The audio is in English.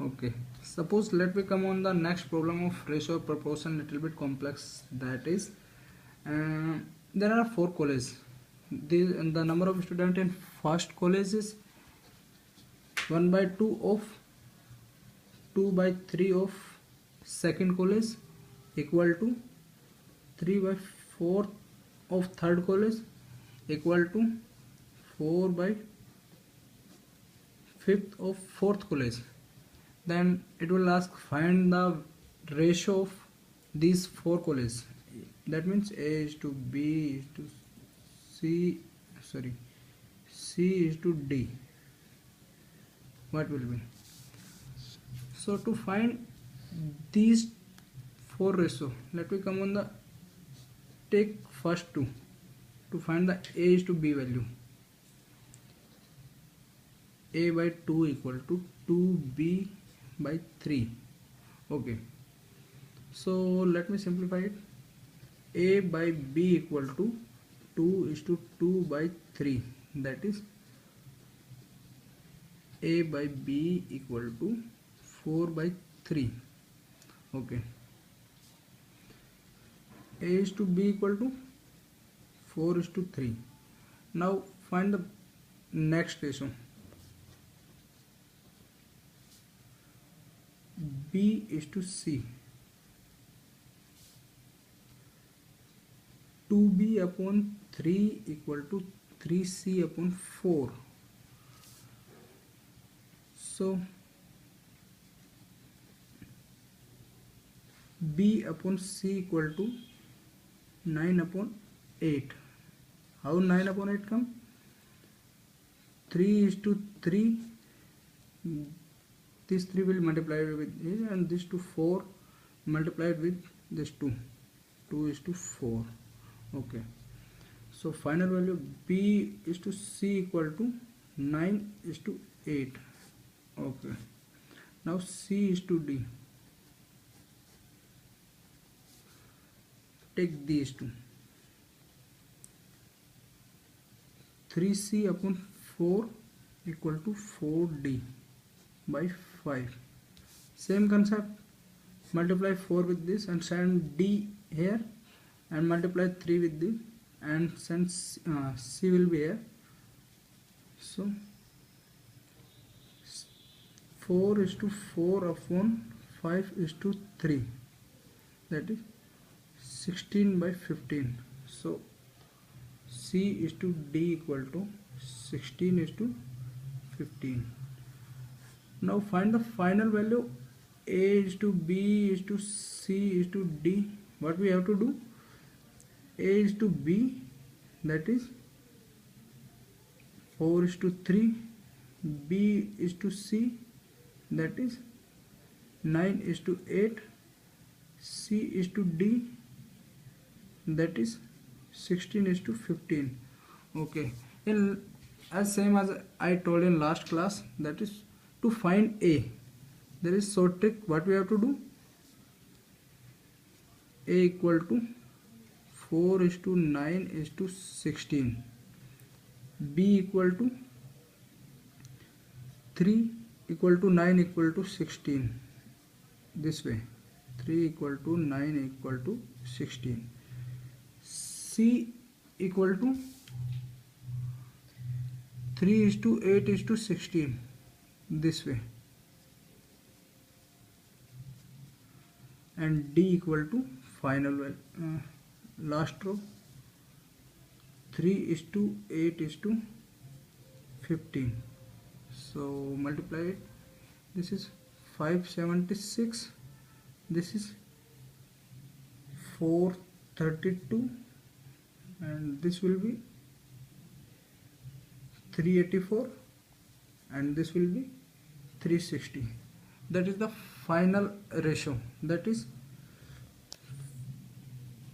Okay, suppose let me come on the next problem of ratio of proportion, little bit complex. That is, there are four colleges. The number of student in first college is 1 by 2 of 2 by 3 of second college equal to 3 by 4 of third college equal to 4 by 5th of fourth college. Then it will ask find the ratio of these four colleges. That means A is to B is to C is to D. What will be? So to find these four ratio, let me come on the take first two to find the A is to B value. A by 2 equal to 2B by 3. Okay, so let me simplify it. A by B equal to 2 is to 2 by 3. That is A by B equal to 4 by 3. Okay, A is to B equal to 4 is to 3. Now find the next ratio. B is to C. 2B upon 3 equal to 3C upon 4. So B upon C equal to 9 upon 8. How 9 upon 8 come? 3 is to 3. This 3 will multiply with this, and this to 4 multiplied with this 2. 2 is to 4. Okay. So final value B is to C equal to 9 is to 8. Okay. Now C is to D. Take these two. 3C upon 4 equal to 4D by 5. Same concept. Multiply 4 with this and send D here, and multiply 3 with this and send C will be here. So 4 is to 4 upon 5 is to 3. That is 16 by 15. So C is to D equal to 16 is to 15. Now find the final value. A is to B is to C is to D. What we have to do? A is to B, that is 4 is to 3. B is to C, that is 9 is to 8. C is to D, that is 16 is to 15. Okay, as same as I told in last class, that is to find A, there is short trick. What we have to do? A equal to 4 is to 9 is to 16. B equal to 3 equal to 9 equal to 16. This way, 3 equal to 9 equal to 16. C equal to 3 is to 8 is to 16. This way, and D equal to final last row, 3 is to 8 is to 15. So multiply it. This is 576. This is 432, and this will be 384, and this will be 360. That is the final ratio. That is